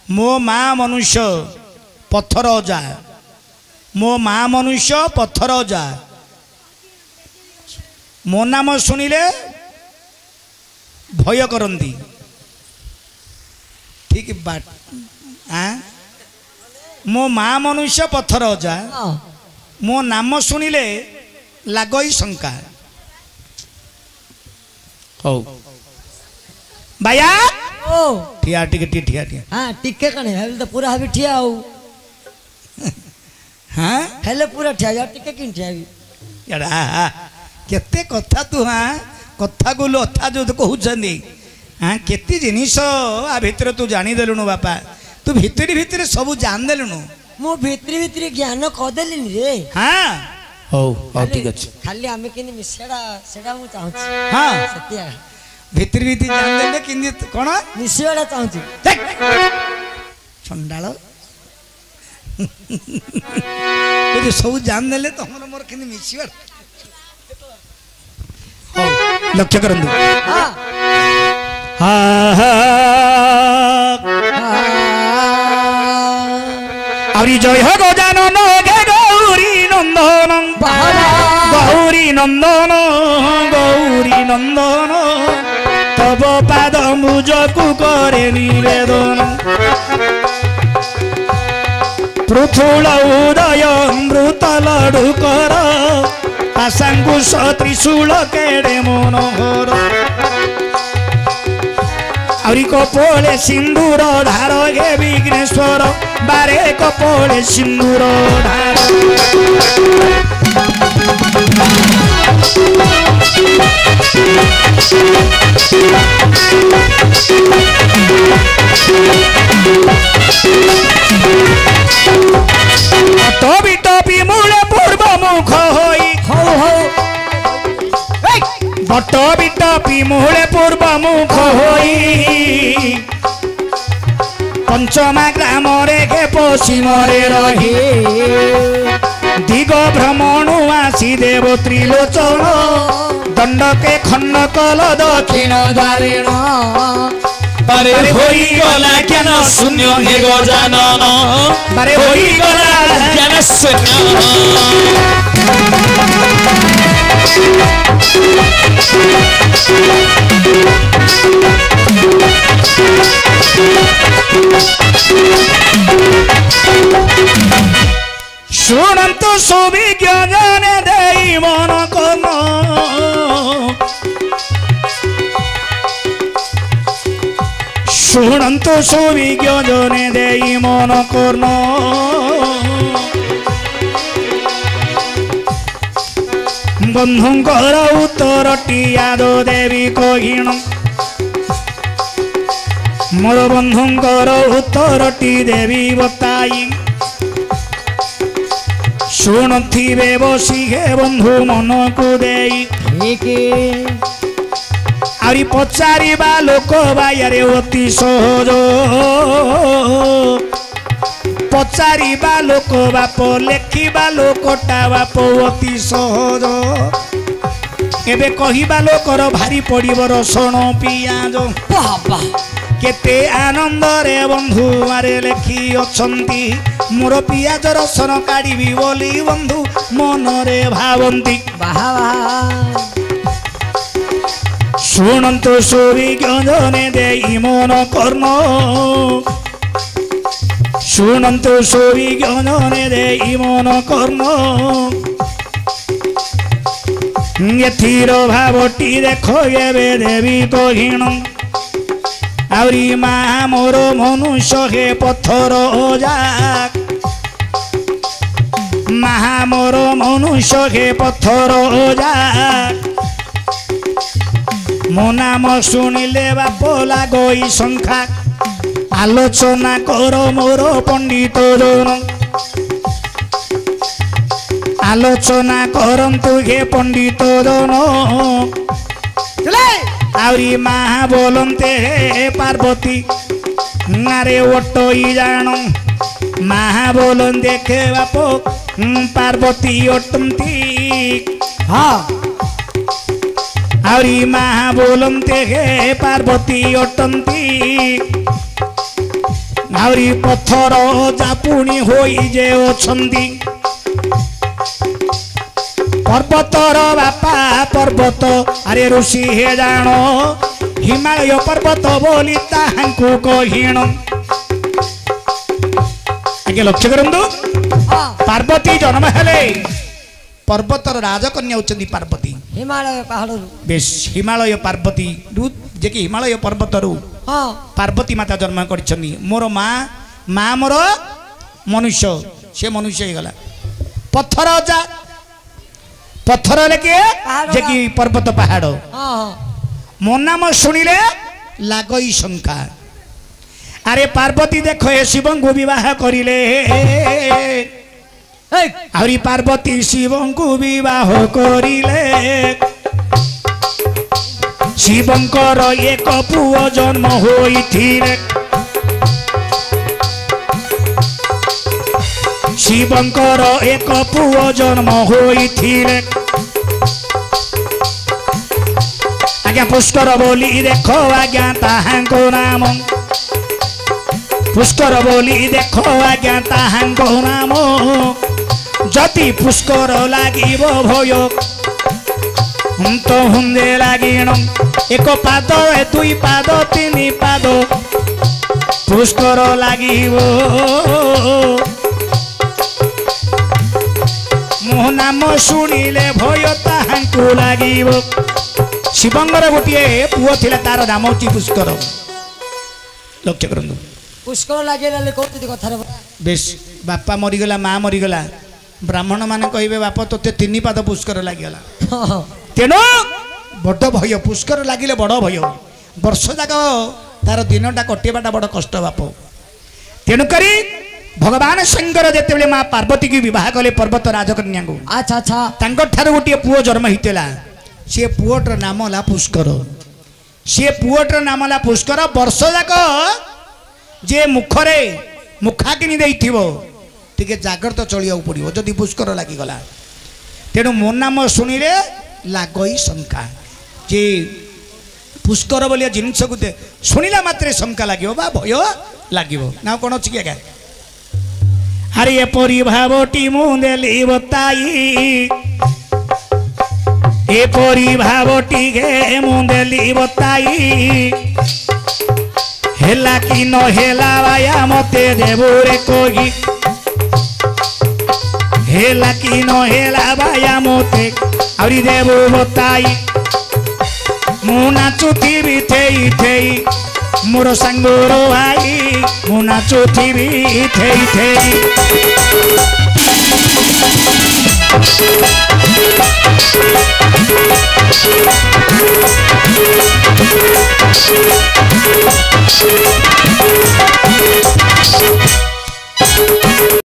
मो माँ मनुष्य पत्थर जा मो माँ मनुष्य पत्थर जा मो नाम शुणिले भय करती ठीक बाट मो माँ मनुष्य पत्थर जा मो नाम शुणिले लागई शंका हो बाया ओ ठिया टिके ठिया ठिया हां टिके कने हेल तो पूरा हबी ठिया हो हां हेले पूरा ठिया या टिके किन ठिया यार केते कथा तू हां कथा को लथा जो कहउछंदी हां केते जिनिस आ भितर तू जानि देलुनु बापा तू भितरी भितरी सब जान देलुनु मो भितरी भितरी ज्ञान क देलिनी रे हां हो हो ठीक अछि खाली हमें किनी मिसेडा सेडा मु चाहू हां सत्या भितरी भितरी जान देले किनि कोन मिसेडा चाहू छंडालो तो सब जान देले तो हमर मोर किनि मिसिवर हो लक्ष्य करंदु हां हा अरि जय हो गजानन गे गौरी नंदन गौरी नंदन गौरी नंदन तब पाद मुजकु करे निवेदन पृथुल उदय अमृत लडु कर आशांकुश त्रिशूल केड़े मनोहर आउरी कपोले सिंदूर धार गे विघ्नेश्वर बारे कपोले सिंदूर धार टोपी टोपी मूले पूर्व मुख होई बट बिटपी मूले पूर्व मुख होई पंचमा ग्राम रे के पश्चिम रे रही दिग भ्रमण आसी देव त्रिलोचन दंड के खंड कल दक्षिण द्वारेण बारे होई गला ज्ञान शून्य हे गजानन बारे होई गला ज्ञान शून्य शुणन्तु सुविज्ञ जने देई मन कर्म शुणन्तु सुविज्ञ जने देई मन कर्म बंधुंकर उत्तरटी यादव देवी कहिण मोर बंधुंकर उत्तरटी देवी बताई शुणुथिबे बसी हे बंधु मन को देई आरी पचारिबा लोक बायारे अति सहज पचारिबा लोक बाप लेखिबा लोकटा बाप अति सहज एबे कहिबा लोकर भारी पड़िब रसण पियाज केते आनंद रे बंधु मारे लेखी अछंती मोर पियाज रसन काढ़ी बोली बंधु मन रे भावंती शुणन्तु सुविज्ञ जने देई मन कर्म शुणन्तु सुविज्ञ जने देई मन कर्म एथिर भावटी देखो एबे देवी कहिण आउरी माँ मोर मनुष्य हे पत्थर जा माँ मोर मनुष्य हे पत्थर जा मो नाम शुणिले बाप लागई शंखा आलोचना कर मोर पंडित जन आलोचना करंतु हे पंडित जन आउरी माँ बोलते हे पार्वती नारे ओटई जान माँ बोलन देखे बाप पार्वती ओटंती हाँ आउरी माँ बोलते हे पार्वती ओटंती ଆହୁରି ପଥର ଜାପୁଣି ହୋଇ ଯେ ଅଛନ୍ତି पर्वतर बापा पर्वत अरे ऋषि हे जान हिमालय पर्वत बोली ताहांकु कहिण आगे लक्ष्य करंदु पार्वती जन्म हेले पर्वतर राजकन्या होचंदी पार्वती हिमालय पहाड़ बेस हिमालय पार्वती रु जे कि हिमालय पर्वत रु हाँ पार्वती माता जन्म करछनी मोर माँ मोर मनुष्य से मनुष्य हे गला पत्थर जा पत्थर लेके जे कि पर्वत पहाड़ हाँ मो नाम शुणिले लागई शंका अरे पार्वती देखो ए शिव को विवाह करिले आरी पार्वती शिव को विवाह करिले शिवंकर एक पुओ जन्म होइथिले शिवंकर एक पुओ जन्म होइथिले आज्ञा पुष्कर बोली देखो आज्ञा ताहांको नाम पुष्कर बोली देखो आज्ञा ताहांको नाम जति पुष्कर लागिब भय तो हुंदे लागिण एक पाद दुई पाद तीन पाद पुष्कर लागिब मो नाम शुणिले भय ताहांकु लागिब शिवंगर गोटे पुओ थिला तार नाम होची पुष्कर लक्ष्य करंदु पुष्कर लगे कहते कथार बेस बापा मरीगला माँ मरीगला ब्राह्मण माने कहबे बाप तोते तीन पाद पुष्कर लागिगला तेणु बड़ भय पुष्कर लागिले बड़ भय वर्ष जाक तार दिनटा कटेबाटा बड़ कष्ट बाप तेणुकरी भगवान शंकर जेतेबेले माँ पार्वती की विवाह कले पर्वत राजकन्या को अच्छा अच्छा तांकर ठार गोटे पुओ जन्म हितेला सी पुओटर नाम ला पुष्कर सी पुओटर नाम ला पुष्कर वर्ष जाक जे मुखरे मुखाकिनी देइथिबो टिके जाग्रत चलिया पड़िबो जदि पुष्कर लागि गला तेणु मो नाम शुणिले लागई शंका जे पुष्कर बोलिया जिनिस को शुणिला मात्रे शंका लागिबो बा भय लागिबो ना कोन अछि के अरे एपरी भावटी मुदेली बताई एपरी भावटी गे मुदेली बताई हेला कि न हेला बाया मते देबुरे कोही हेला कि न हेला बाया मते आउरी देबु बताई मु नाचुथिबी थेई थेई मोर सांगोर भाई मु नाचुथिबी थेई थेई